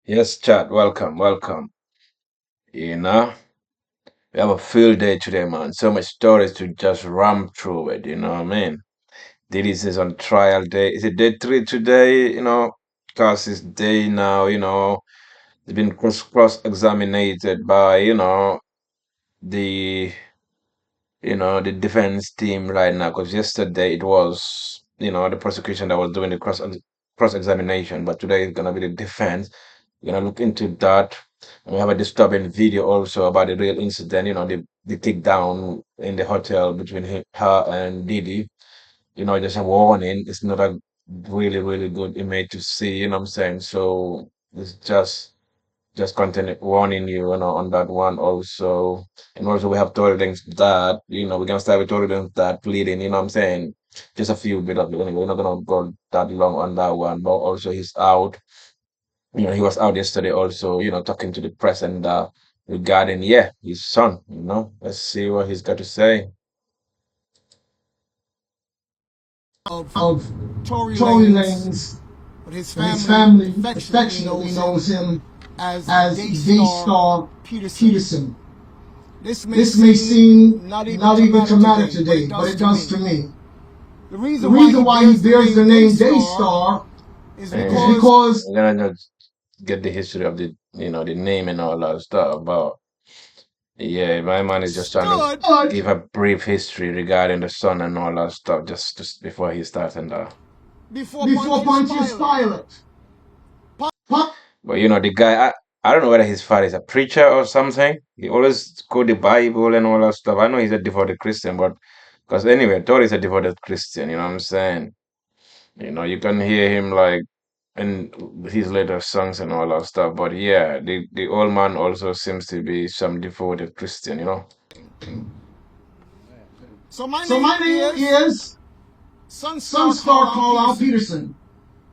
Yes, chat. Welcome, welcome. You know, we have a field day today, man. So much stories to just ram through it. You know what I mean? This is on trial day. Is it day three today? Cause it's day now. It's been cross examined by the the defense team right now. Because yesterday it was the prosecution that was doing the cross examination, but today it's gonna be the defense. We're gonna look into that. And we have a disturbing video also about the real incident, the takedown in the hotel between her and Didi. Just a warning. It's not a really, really good image to see, you know what I'm saying? So it's just continue warning you, on that one also. And also we have Tory that, we're gonna start with Tory that pleading, you know what I'm saying? Just a few bit of it. Anyway, we're not gonna go that long on that one, but also he's out. He was out yesterday also, talking to the press and regarding, yeah, his son, Let's see what he's got to say. of of Tory Tory Lanez, Lanez, but his but his family family affectionately affectionately knows him knows him as as Daystar Daystar Peterson. Peterson. This may This may seem seem not even not to even matter to matter today, but today, it but does it to does me. to me. The The reason why he reason why he bears the bears name the name Daystar Daystar is is And because because we're gonna just get the history of the name and all that stuff, but yeah, my man is just trying to stood God, give a brief history regarding the son and all that stuff just before he starts and before before Pontius Pontius Pilate. Pilate. but the guy, I don't know whether his father is a preacher or something. He always quote the Bible and all that stuff. I know he's a devoted Christian, but because anyway, Tory is a devoted Christian, you know what I'm saying? You can hear him like in his later songs and all that stuff. But yeah, the old man also seems to be some devoted Christian. So my So name my name is is Sunstar Sunstar Carlisle Carlisle Peterson. Peterson.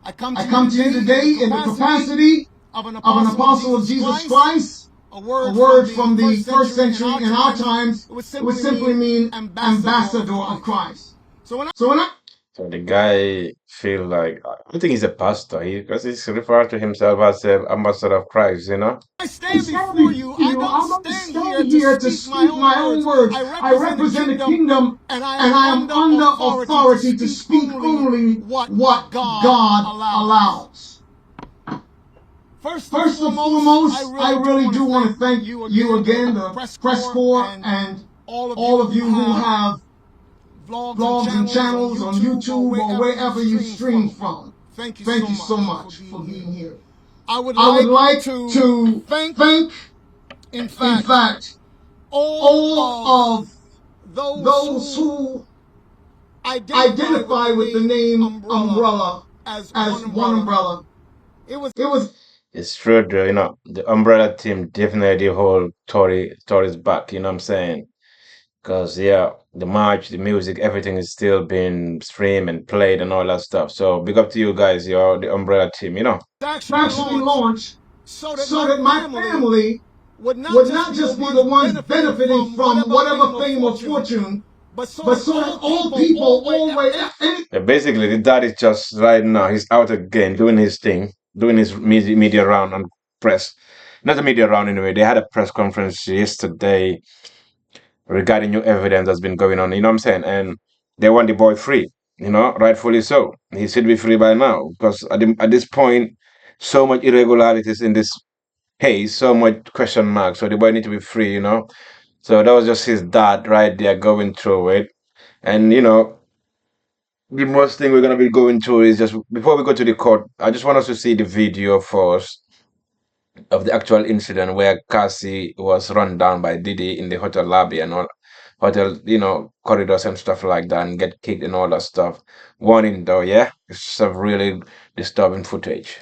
I come I to you come to you today in the today in the capacity capacity of an of an apostle of apostle of Jesus Jesus Christ. Christ. A A word from word the from the first first century in our century in our times, times, it would it would simply simply mean mean ambassador of ambassador of Christ. Christ. So when So when I So the guy feel like I think he's a pastor. Because he's referred to himself as an ambassador of Christ. I stand stand before before you, I you, don't I don't stand stand here to here to speak my speak own my own words. words. I I represent the represent the kingdom, kingdom, and I am and I am under under authority to authority to speak speak only only what what God God allows. allows. First and First and foremost, I foremost, I really do really want to do want thank to thank you you again, again, the the press press corps, corps, and and all of you all of who you who have have vlogs and blogs and channels on channels on YouTube or YouTube or wherever you wherever you stream stream from. from. Thank you Thank so you so much for much for being here. being here. I would I would like like to to thank, thank, in in fact, fact, all all of of those those who who identify with identify the with the name name Umbrella Umbrella as as one one umbrella. umbrella. It was It was It's true, though, the umbrella team definitely hold Tory's back, you know what I'm saying? Because yeah, the march, the music, everything is still being streamed and played and all that stuff. So big up to you guys, you're the umbrella team. actually actually launched launched so that so my that my family family would not would just not be the just be the ones ones benefiting benefiting from from whatever whatever fame or fame or fortune, fortune, but so but that so that all all people people always always, Yeah, basically, the dad is just right now, he's out again doing his thing, doing his media round and press. Not the media round anyway. They had a press conference yesterday regarding new evidence that's been going on, you know what I'm saying? And they want the boy free, rightfully so. He should be free by now because at this point, so much irregularities in this case, so much question marks. So the boy need to be free. So that was just his dad right there going through it. And the most thing we're gonna be going through is just before we go to the court, I just want us to see the video first of the actual incident where Cassie was run down by Didi in the hotel lobby and all hotel, corridors and stuff like that and get kicked and all that stuff. Warning though, yeah? It's some really disturbing footage.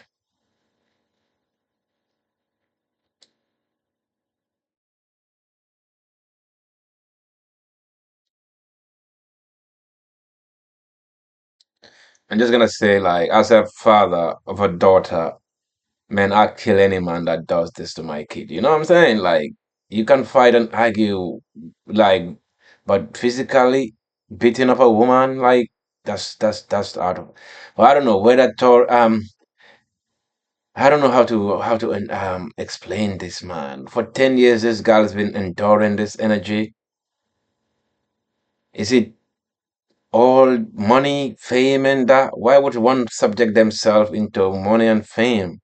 I'm just gonna say, like, as a father of a daughter, man, I'd kill any man that does this to my kid. You know what I'm saying? Like, you can fight and argue, like, but physically beating up a woman, like, that's out of. Well, I don't know whether Tor I don't know how to explain this, man. For 10 years, this girl's been enduring this energy. Is it all money, fame, and that? Why would one subject themselves into money and fame?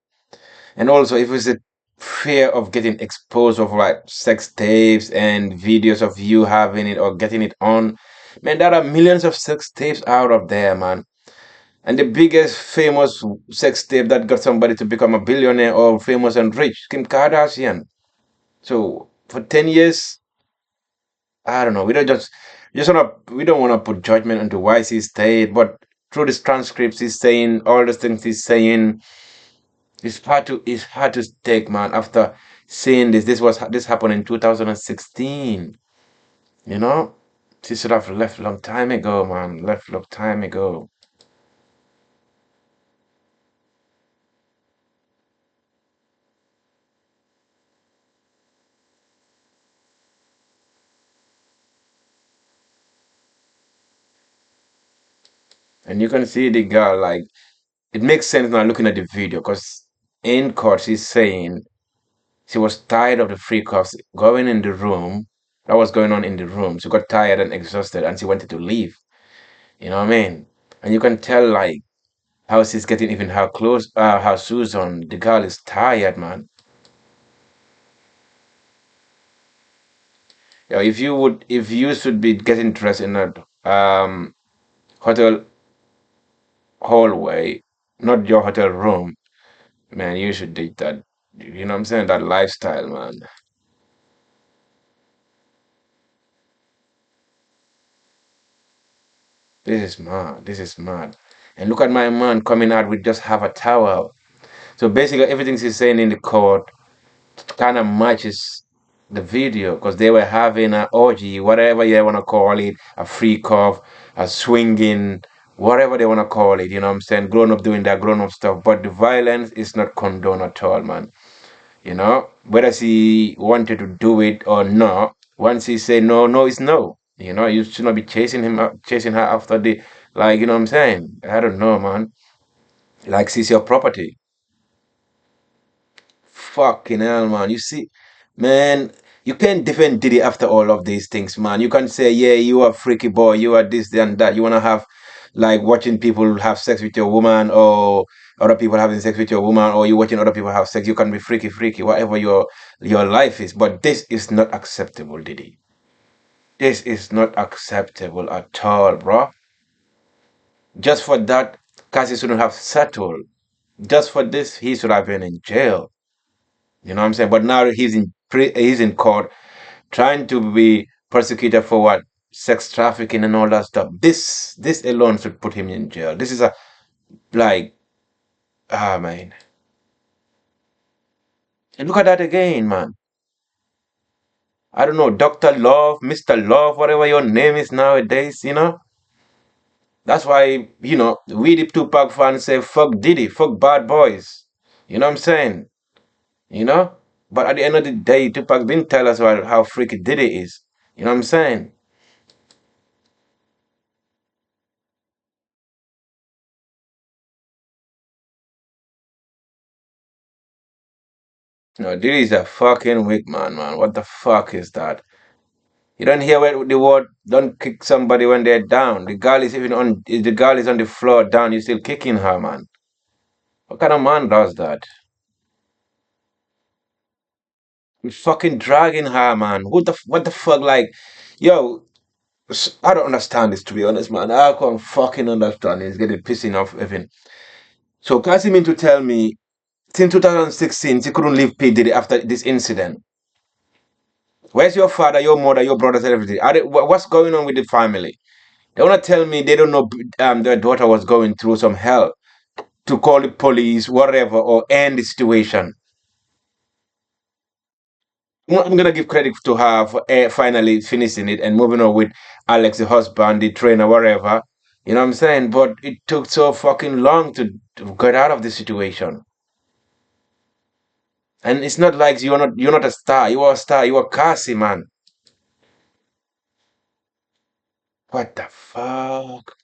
And also, if it's a fear of getting exposed of like sex tapes and videos of you having it or getting it on, man, there are millions of sex tapes out of there, man. And the biggest famous sex tape that got somebody to become a billionaire or famous and rich, Kim Kardashian. So for 10 years, I don't know. We don't wanna put judgment into why he stayed, but through these transcripts, he's saying all the things he's saying. It's hard to take, man. After seeing this happened in 2016. You know, she should have left long time ago, man. Left long time ago. And you can see the girl like it makes sense now looking at the video because in court she's saying she was tired of the free cuffs going in the room. That was going on in the room. She got tired and exhausted and she wanted to leave. You know what I mean? And you can tell like how she's getting even how close how Susan, the girl is tired, man. Yeah, if you should be getting dressed in a hotel hallway, not your hotel room, man, you should date that. You know what I'm saying? That lifestyle, man. This is mad. This is mad. And look at my man coming out with just half a towel. So basically, everything she's saying in the court kind of matches the video because they were having an orgy, whatever you want to call it, a freak off, a swinging, whatever they want to call it. You know what I'm saying? Grown up doing that grown up stuff. But the violence is not condoned at all, man. You know, whether she wanted to do it or not, once he say no, no is no. You know, you should not be chasing her after the, like, you know what I'm saying? I don't know, man. Like, she's your property. Fucking hell, man. You see, man, you can't defend Diddy after all of these things, man. You can't say, yeah, you are a freaky boy, you are this and that. You wanna have like watching people have sex with your woman or other people having sex with your woman or you watching other people have sex. You can be freaky, whatever your life is. But this is not acceptable, Diddy. This is not acceptable at all, bro. Just for that, Cassie shouldn't have settled. Just for this, he should have been in jail. You know what I'm saying? But now he's in court trying to be prosecuted for what? Sex trafficking and all that stuff. This alone should put him in jail. This is a like man. And look at that again, man. I don't know, Dr. Love, Mr. Love, whatever your name is nowadays, you know? That's why, we the Tupac fans say fuck Diddy, fuck bad boys. You know what I'm saying? You know? But at the end of the day, Tupac didn't tell us about how freaky Diddy is. You know what I'm saying? No, Diddy is a fucking weak man. What the fuck is that? You don't hear the word don't kick somebody when they're down. The girl is even on if the girl is on the floor down, you're still kicking her, man. What kind of man does that? You're fucking dragging her, man. What the fuck like yo, I don't understand this to be honest, man. I can't fucking understand it. It's getting pissing off even. So Cassie mean to tell me since 2016 she couldn't leave P. Diddy after this incident. Where's your father, your mother, your brothers, and everything? What's going on with the family? They want to tell me they don't know their daughter was going through some hell to call the police, whatever, or end the situation. I'm going to give credit to her for finally finishing it and moving on with Alex, the husband, the trainer, whatever. You know what I'm saying? But it took so fucking long to get out of the situation. And it's not like you're not a star. You are a star. You are Casse, man. What the fuck?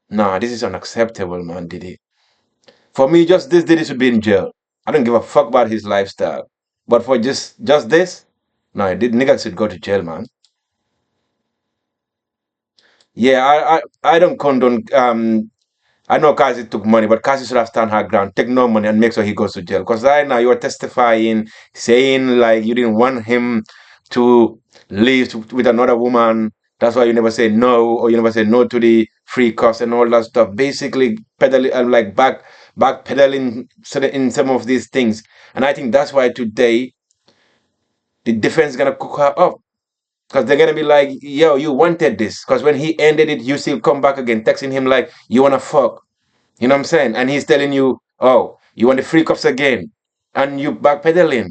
Nah, this is unacceptable, man, Diddy. For me, just this Diddy should be in jail. I don't give a fuck about his lifestyle. But for just this, no, the nigga should go to jail, man. Yeah, I don't condone. I know Casse took money, but Casse should have stand her ground, take no money, and make sure he goes to jail. Because right now you are testifying, saying like you didn't want him to live with another woman. That's why you never say no, or you never say no to the free costs and all that stuff. Basically, pedaling like back pedaling in some of these things. And I think that's why today the defense is gonna cook her up. Because they're gonna be like, yo, you wanted this. Because when he ended it, you still come back again, texting him like, you wanna fuck. You know what I'm saying? And he's telling you, oh, you want the free cups again. And you backpedaling.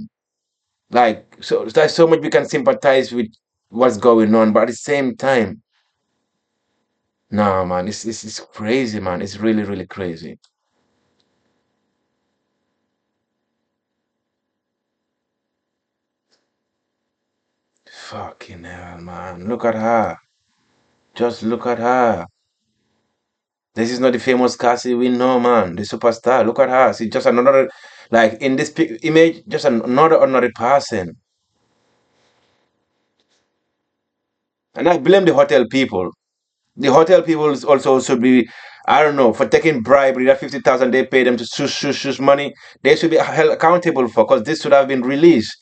Like, so there's so much we can sympathize with what's going on. But at the same time, nah, man, it's crazy, man. It's really, really crazy. Fucking hell, man. Look at her. Just look at her. This is not the famous Cassie we know, man. The superstar. Look at her. She's just another, like in this image, just another ordinary person. And I blame the hotel people. The hotel people also should be, I don't know, for taking bribery. That 50,000 they pay them to shush money. They should be held accountable for, because this should have been released.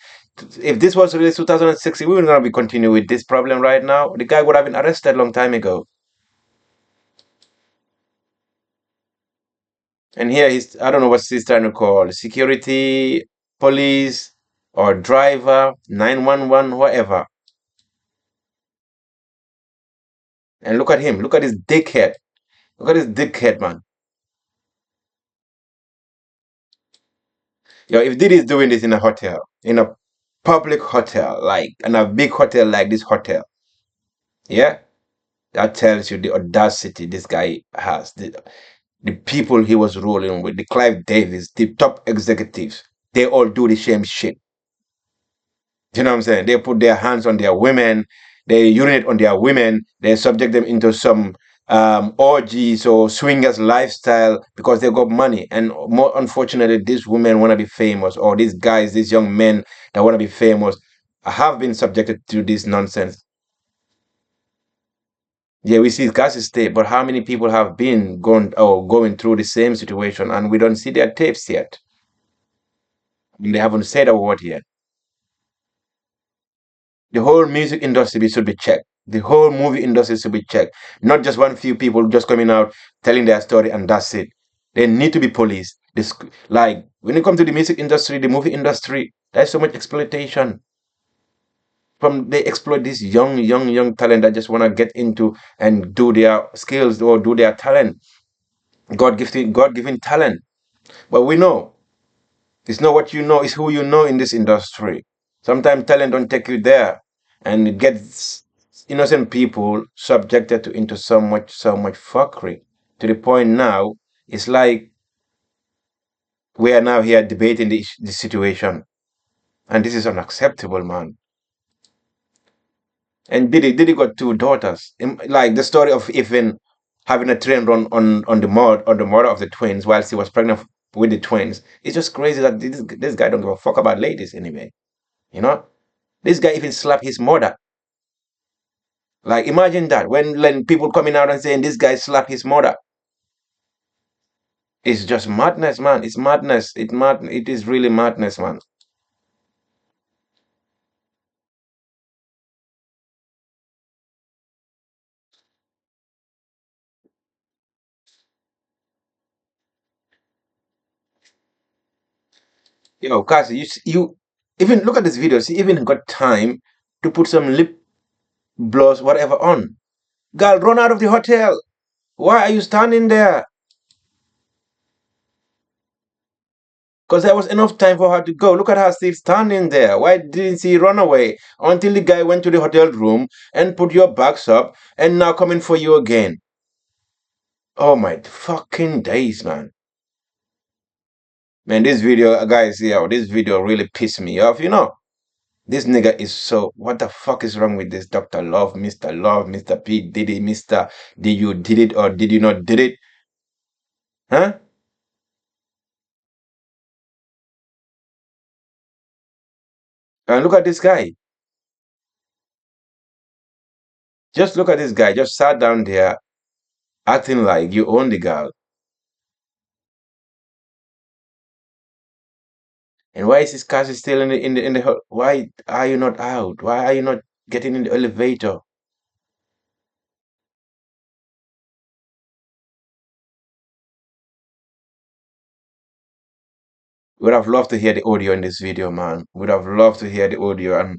If this was released 2016, we were gonna be continuing with this problem right now. The guy would have been arrested a long time ago. And here he's, I don't know what he's trying to call security, police, or driver, 911, whatever. And look at him. Look at his dickhead. Look at his dickhead, man. Yo, if Diddy is doing this in a hotel, in a public hotel, like in a big hotel like this hotel, yeah, that tells you the audacity this guy has. The people he was rolling with, the Clive Davis, the top executives, they all do the same shit. You know what I'm saying? They put their hands on their women, they urinate on their women, they subject them into some orgies or swingers lifestyle because they got money. And more unfortunately, these women want to be famous, or these guys, these young men that want to be famous, have been subjected to this nonsense. Yeah, we see Casse state, but how many people have been going through the same situation, and we don't see their tapes yet? I mean, they haven't said a word yet. The whole music industry should be checked. The whole movie industry should be checked. Not just one few people just coming out telling their story and that's it. They need to be policed. Like when it comes to the music industry, the movie industry, there's so much exploitation. From they exploit this young talent that just want to get into and do their skills or do their talent. God given talent. But we know it's not what you know, it's who you know in this industry. Sometimes talent don't take you there, and it gets innocent people subjected to into so much fuckery to the point now it's like we are now here debating the situation, and this is unacceptable, man. And Diddy got two daughters. Like the story of even having a train run on the mother of the twins while she was pregnant with the twins. It's just crazy that this guy don't give a fuck about ladies anyway. You know, this guy even slapped his mother. Like imagine that when people coming out and saying this guy slapped his mother. It's just madness, man. It's madness. It is really madness, man. Yo, Kasi, you even look at this video. She even got time to put some lip gloss, whatever on. Girl, run out of the hotel. Why are you standing there? Because there was enough time for her to go. Look at her still standing there. Why didn't she run away until the guy went to the hotel room and put your bags up and now coming for you again? Oh my fucking days, man. Man, this video, guys, yeah, this video really pissed me off. You know, this nigga is so. What the fuck is wrong with this Dr. Love, Mr. P. Did it, Mr. Did you did it or did you not did it? Huh? And look at this guy. Just look at this guy. Just sat down there acting like you own the girl. And why is this car still in the why are you not out? Why are you not getting in the elevator? Would have loved to hear the audio in this video, man. Would have loved to hear the audio and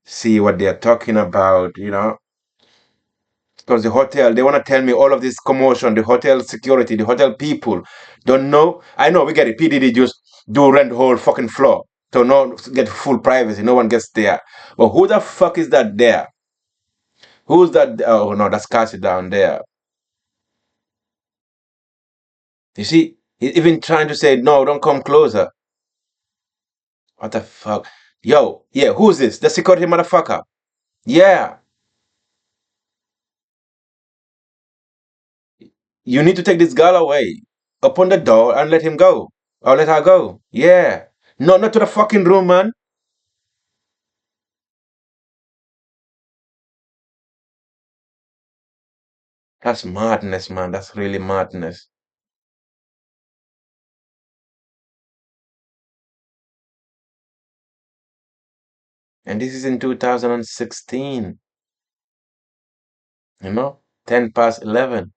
see what they're talking about, Because the hotel, they want to tell me all of this commotion, the hotel security, the hotel people don't know. I know we get it. PDD just do rent the whole fucking floor to not get full privacy. No one gets there. But who the fuck is that there? Who's that? Oh no, that's Casse down there. You see, he's even trying to say, no, don't come closer. What the fuck? Yo, yeah, who's this? The security motherfucker. Yeah, you need to take this girl away. Open the door and let him go. Or let her go. Yeah. No, not to the fucking room, man. That's madness, man. That's really madness. And this is in 2016. 10 past 11.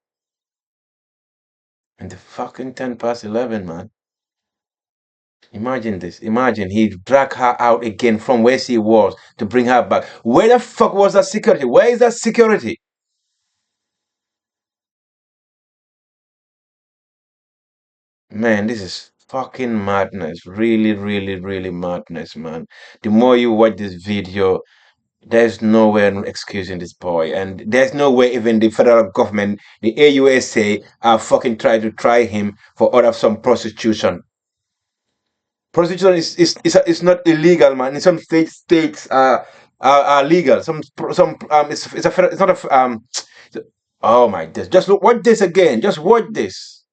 And the fucking 10 past 11, man. Imagine this. Imagine he dragged her out again from where she was to bring her back. Where the fuck was that security? Where is that security? Man, this is fucking madness. Really, really, really madness, man. The more you watch this video, there's no way I'm excusing this boy. And there's no way even the federal government, the AUSA, are fucking trying to try him for order of some prostitution. Prostitution is not illegal, man. In some states are legal. Some it's a it's not a oh my god. Just look watch this again. Just watch this.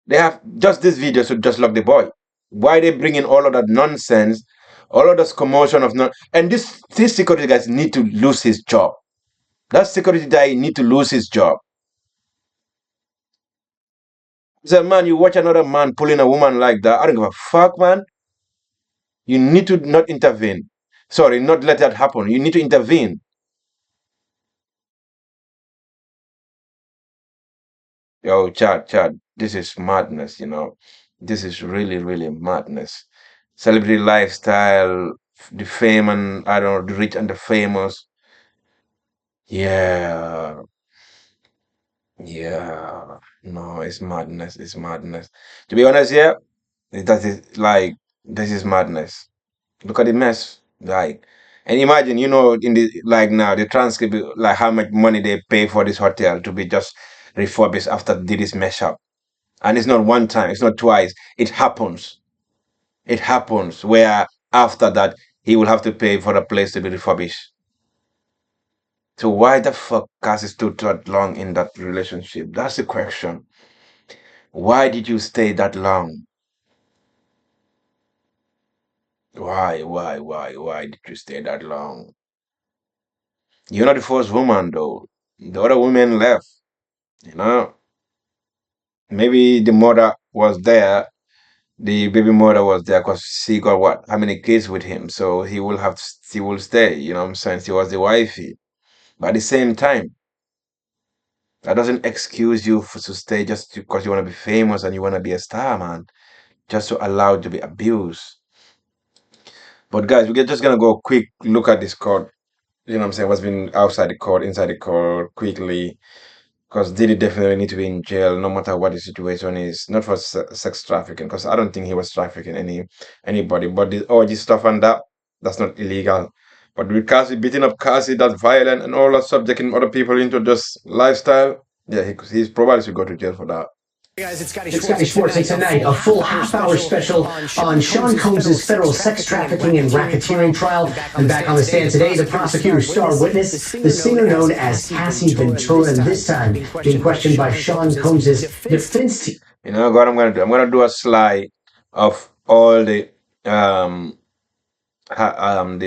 They have just this video should just lock the boy. Why they bring in all of that nonsense, all of this commotion of non and this security guys need to lose his job. That security guy need to lose his job. He said, man, you watch another man pulling a woman like that. I don't give a fuck, man. You need to not intervene. Sorry, not let that happen. You need to intervene. Yo, Chad, this is madness. This is really, really madness. Celebrity lifestyle, the fame and, I don't know, the rich and the famous. Yeah, yeah. No, it's madness. It's madness. To be honest, yeah, that is like, this is madness. Look at the mess. Like, and imagine, in the like now the transcript, like how much money they pay for this hotel to be just refurbished after they did this mess up. And it's not one time, it's not twice. It happens. It happens where after that he will have to pay for the place to be refurbished. So why the fuck Cass stood that long in that relationship? That's the question. Why did you stay that long? Why did you stay that long? You're not the first woman though. The other women left, you know. Maybe the mother was there, the baby mother was there because she got what? How many kids with him? So he will stay, you know what I'm saying? She was the wifey. But at the same time, that doesn't excuse you to stay just because you want to be famous and you want to be a star, man. Just to allow it to be abused. But guys, we're just gonna go quick look at this court. You know what I'm saying? What's been outside the court, inside the court, quickly. Because Diddy definitely need to be in jail, no matter what the situation is. Not for sex trafficking, because I don't think he was trafficking anybody. But all this stuff and that's not illegal. But with Cassie beating up Cassie, that's violent and all that, subjecting other people into just lifestyle. Yeah, he's probably should go to jail for that. Hey guys, it's Scotty It's Schwartz. Scotty Schwartz, and tonight a full half-hour special on Sean Combs' federal sex trafficking and racketeering trial. And back on the stand today, the prosecutor's star witness, the singer known as Casse Ventura, and this time being questioned by Sean Combs' defense team. You know what I'm gonna do? I'm gonna do a slide of all um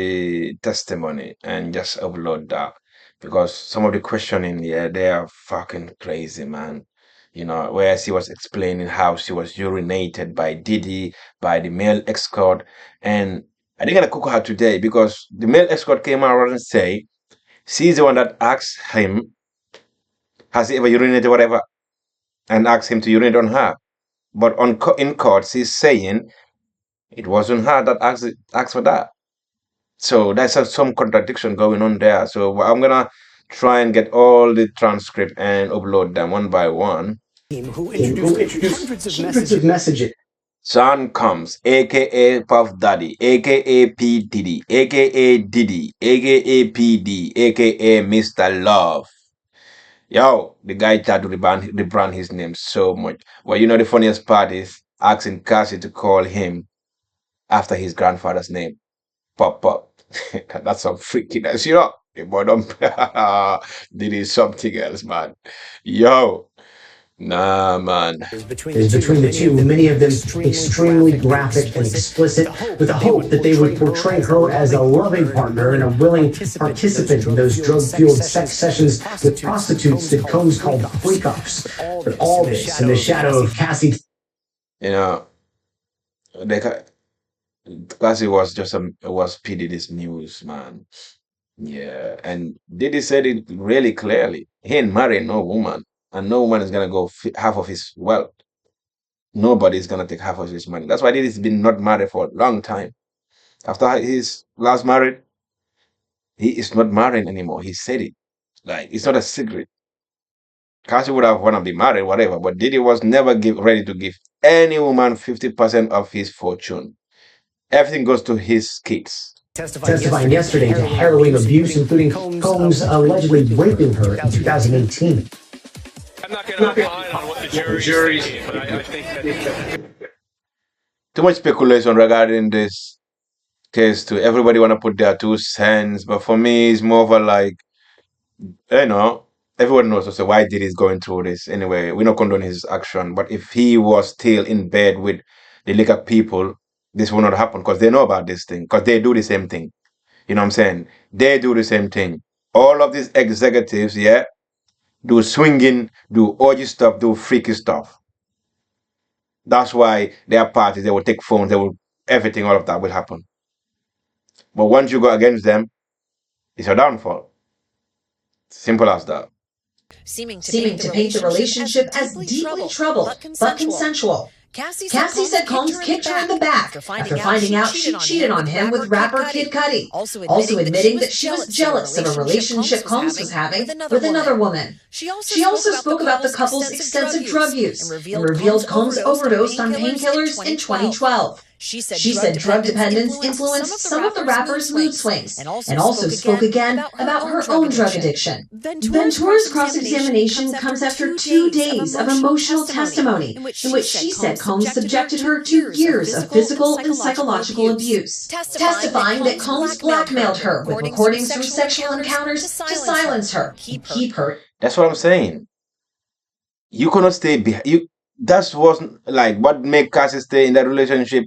the testimony and just upload that, because some of the questioning, yeah, they are fucking crazy, man. Where she was explaining how she was urinated by Diddy, by the male escort, and I didn't gonna cook her today because the male escort came out and say she's the one that asked him, has he ever urinated, whatever, and asked him to urinate on her. But in court, she's saying it wasn't her that asked for that. So there's some contradiction going on there. So I'm gonna try and get all the transcript and upload them one by one. Who introduced hundreds of messages. Son comes, aka Puff Daddy, aka P Diddy, aka Diddy, aka PD, aka Mr. Love. Yo, the guy tried to rebrand his name so much. Well, the funniest part is asking Casse to call him after his grandfather's name. Pop Pop. That's some freakiness, The bottom did is something else, man. Yo, nah, man. Is between the two, many of them extremely graphic and explicit, with the hope that they would portray her as a loving partner and a willing participant in those drug-fueled sex sessions with prostitutes that Combs called freak-offs. But all this in the shadow of Cassie. Casse was P. Diddy's news, man. Yeah, and Diddy said it really clearly. He ain't marrying no woman, and no woman is gonna go half of his wealth. Nobody's gonna take half of his money. That's why Diddy's been not married for a long time. After his last marriage, he is not marrying anymore. He said it. Like, it's not a secret. Casse would have wanna be married, whatever, but Diddy was never ready to give any woman 50% of his fortune. Everything goes to his kids. Testifying yesterday to harrowing abuse, including Combs allegedly raping her in 2018. I'm not going to opine on what the jury said, but I think that... Too much speculation regarding this case too. Everybody want to put their 2 cents, but for me, it's more of a like, everyone knows also why Diddy's going through this. Anyway, we don't condone his action, but if he was still in bed with the liquor people, this will not happen because they know about this thing, because they do the same thing. You know what I'm saying? They do the same thing. All of these executives, yeah, do swinging, do orgy stuff, do freaky stuff. That's why their parties, they will take phones, they will, everything, all of that will happen. But once you go against them, it's a downfall. Simple as that. Seeming to paint the relationship as deeply troubled, but consensual. Casse said Combs kicked her in the back after finding out she cheated on him with rapper Kid Cudi, also admitting that she was jealous of a relationship Combs was having with another woman. She also spoke about the couple's extensive drug use and revealed Combs overdosed on painkillers in 2012. She said drug dependence influenced some of the rapper's mood swings and also spoke again about her own drug addiction. Then Tory's cross-examination comes after 2 days of emotional testimony in which she said Combs subjected her to years of physical and psychological abuse, testifying that Combs blackmailed her with recordings from sexual encounters to silence her, keep her. That's what I'm saying. You cannot stay behind. That wasn't like what made Casse stay in that relationship.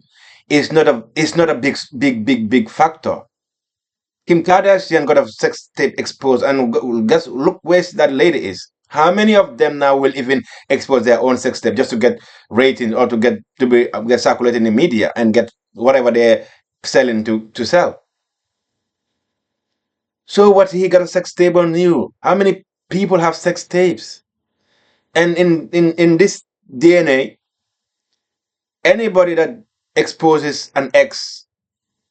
It's not a big factor. Kim Kardashian got a sex tape exposed, and guess look where that lady is. How many of them now will even expose their own sex tape just to get ratings or to get circulated in the media and get whatever they're selling to sell? So what? He got a sex tape on you? How many people have sex tapes? And in this DNA, anybody that exposes an ex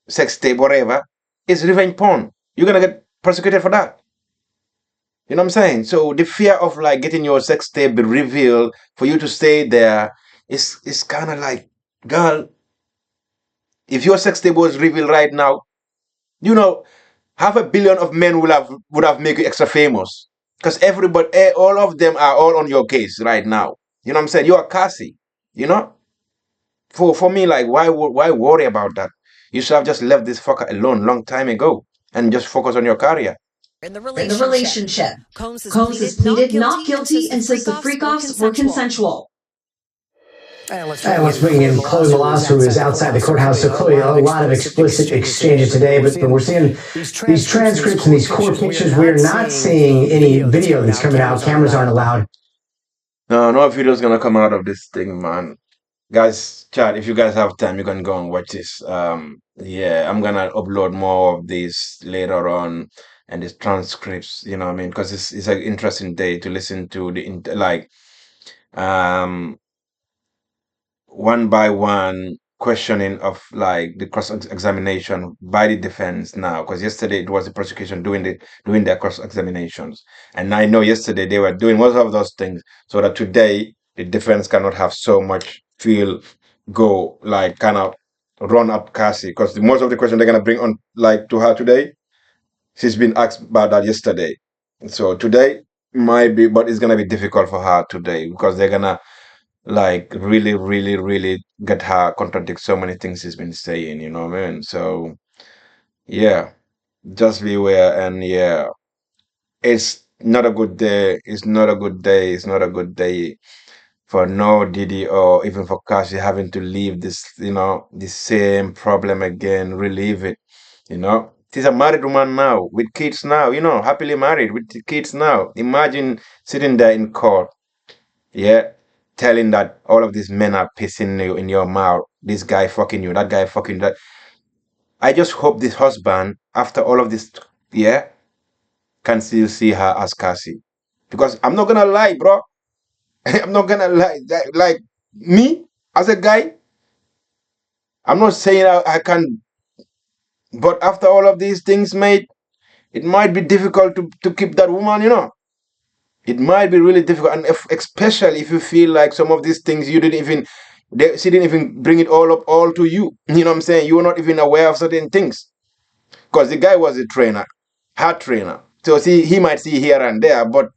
sex tape, whatever, is revenge porn. You're gonna get prosecuted for that. You know what I'm saying? So the fear of like getting your sex tape revealed for you to stay there is kind of like, girl, if your sex tape was revealed right now, 500 million of men would have made you extra famous. Because everybody, all of them are all on your case right now. You know what I'm saying? You are Casse, For me, like, why worry about that? You should have just left this fucker alone long time ago and just focus on your career. In the relationship, Combs has pleaded not guilty and says the freak-offs were consensual. And let's bring in Chloe Malas, who is outside the courthouse. So, Chloe, a lot of explicit exchanges today, but we're seeing these transcripts and these court pictures. We're not seeing any video that's coming out. Cameras aren't allowed. No video's gonna come out of this thing, man. Guys, chat, if you guys have time, you can go and watch this. Yeah, I'm gonna upload more of this later on and these transcripts, you know what I mean? Because it's an interesting day to listen to um one by one questioning of like the cross examination by the defense now, because yesterday it was the prosecution doing their cross examinations, and I know yesterday they were doing most of those things so that today the defense cannot have so much feel go like kind of run up Cassie, because most of the questions they're gonna bring on like to her today, she's been asked about that yesterday, so today might be, but it's gonna be difficult for her today because they're gonna like really, really, really get her contradict so many things he's been saying, you know what I mean? So yeah, just beware, and yeah, it's not a good day. It's not a good day. It's not a good day for no Diddy or even for Kashi having to leave this, the same problem again, relieve it, you know. She's a married woman now with kids now, happily married with the kids now. Imagine sitting there in court, yeah, telling that all of these men are pissing you in your mouth. This guy fucking you, that guy fucking that. I just hope this husband, after all of this, yeah, can still see her as Cassie. Because I'm not gonna lie, bro. I'm not gonna lie. Like me as a guy, I'm not saying I can, but after all of these things, mate, it might be difficult to keep that woman, It might be really difficult, and especially if you feel like some of these things you didn't even, she didn't even bring it all up all to you. You know what I'm saying? You were not even aware of certain things because the guy was a trainer, hard trainer. So see, he might see here and there, but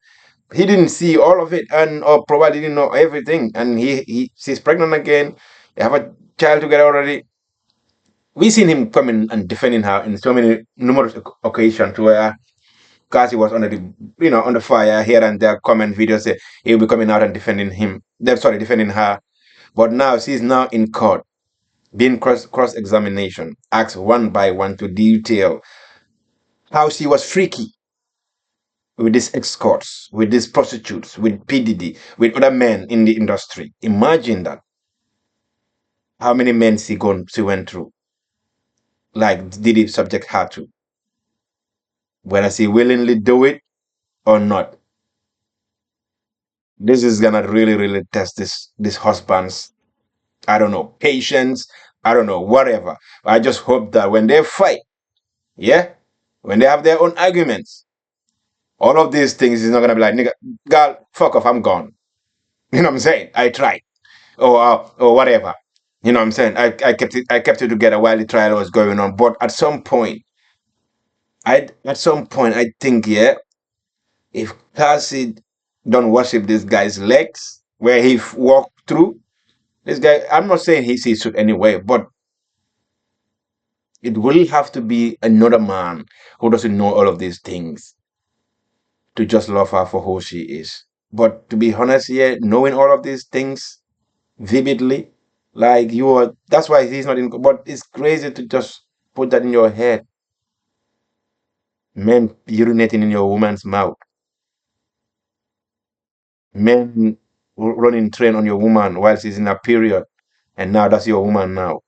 he didn't see all of it, and or probably didn't know everything. And she's pregnant again. They have a child together already. We seen him coming and defending her in so many numerous occasions where Kasi was under the fire here and there. Comment videos say he'll be coming out and defending him. They're sorry, defending her. But now she's now in court, being cross examination, asked one by one to detail how she was freaky with these escorts, with these prostitutes, with PDD, with other men in the industry. Imagine that. How many men she went through? Like, did it subject her to? Whether she willingly do it or not. This is gonna really, really test this husband's, I don't know, patience, I don't know, whatever. I just hope that when they fight, yeah, when they have their own arguments, all of these things is not gonna be like, nigga, girl, fuck off, I'm gone. You know what I'm saying? I tried, or whatever. You know what I'm saying? I kept it together while the trial was going on. But at some point, I think, yeah, if Cassie don't worship this guy's legs where he walked through, this guy, I'm not saying he sees it anyway, but it will have to be another man who doesn't know all of these things to just love her for who she is. But to be honest here, knowing all of these things vividly, like that's why he's not in, but it's crazy to just put that in your head. Men urinating in your woman's mouth. Men running train on your woman while she's in a period. And now that's your woman now.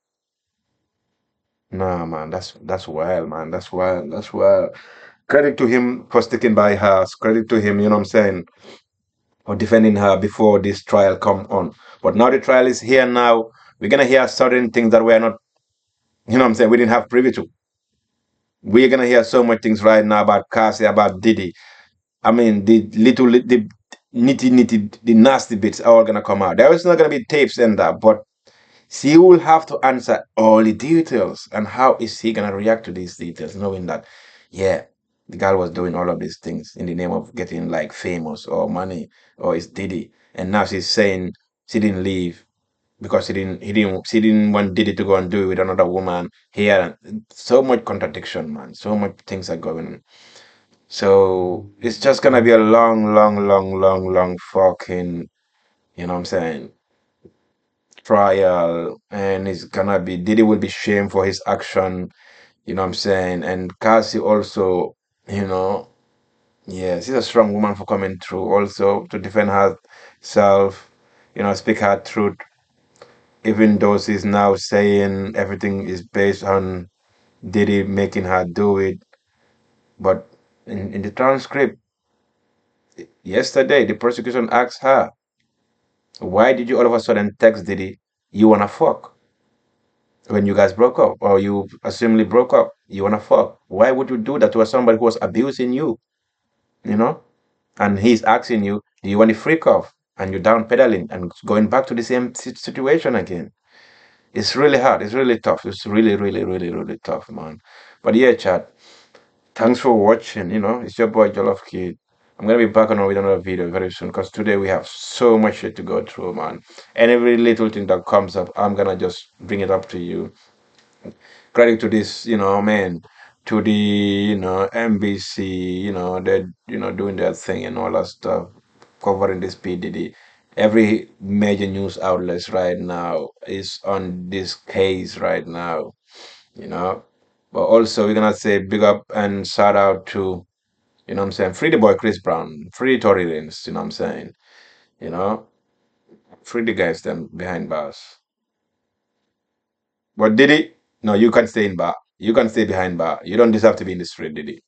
Nah, man, that's wild, man. That's wild. That's wild. Credit to him for sticking by her. Credit to him, you know what I'm saying, for defending her before this trial come on. But now the trial is here now. We're gonna hear certain things that we're not, you know what I'm saying, we didn't have privy to. We're gonna hear so much things right now about Casse, about Diddy. I mean, the nitty, the nasty bits are all gonna come out. There is not gonna be tapes and that, but she will have to answer all the details. And how is he gonna react to these details, knowing that, yeah, the girl was doing all of these things in the name of getting like famous or money or it's Diddy, and now she's saying she didn't leave because she didn't want Diddy to go and do it with another woman here. So much contradiction, man. So much things are going on. So it's just gonna be a long, long, long, long, long fucking, you know what I'm saying, trial, and it's gonna be Diddy will be shamed for his action. You know what I'm saying? And Cassie also, you know, yeah, she's a strong woman for coming through also to defend herself, speak her truth, even though she's now saying everything is based on Diddy making her do it. But in the transcript, yesterday, the prosecution asked her, why did you all of a sudden text Diddy, you wanna fuck? When you guys broke up, or you assumably broke up, you wanna fuck. Why would you do that to somebody who was abusing you, you know? And he's asking you, do you want to freak off? And you're down pedaling and going back to the same situation again. It's really hard. It's really tough. It's really, really, really, really tough, man. But yeah, chat. Thanks for watching. It's your boy Jollof Kid. I'm gonna be back on with another video very soon because today we have so much shit to go through, man. And every little thing that comes up, I'm gonna just bring it up to you. Credit to this, man, to the, NBC, they're, doing their thing and all that stuff, covering this PDD. Every major news outlets right now is on this case right now, you know. But also, we're gonna say big up and shout out to, what I'm saying, free the boy Chris Brown, free Tory Lanez, you know what I'm saying, you know, free the guys them behind bars. But Diddy, no, you can stay in bar. You can stay behind bar. You don't deserve to be in the street, Diddy.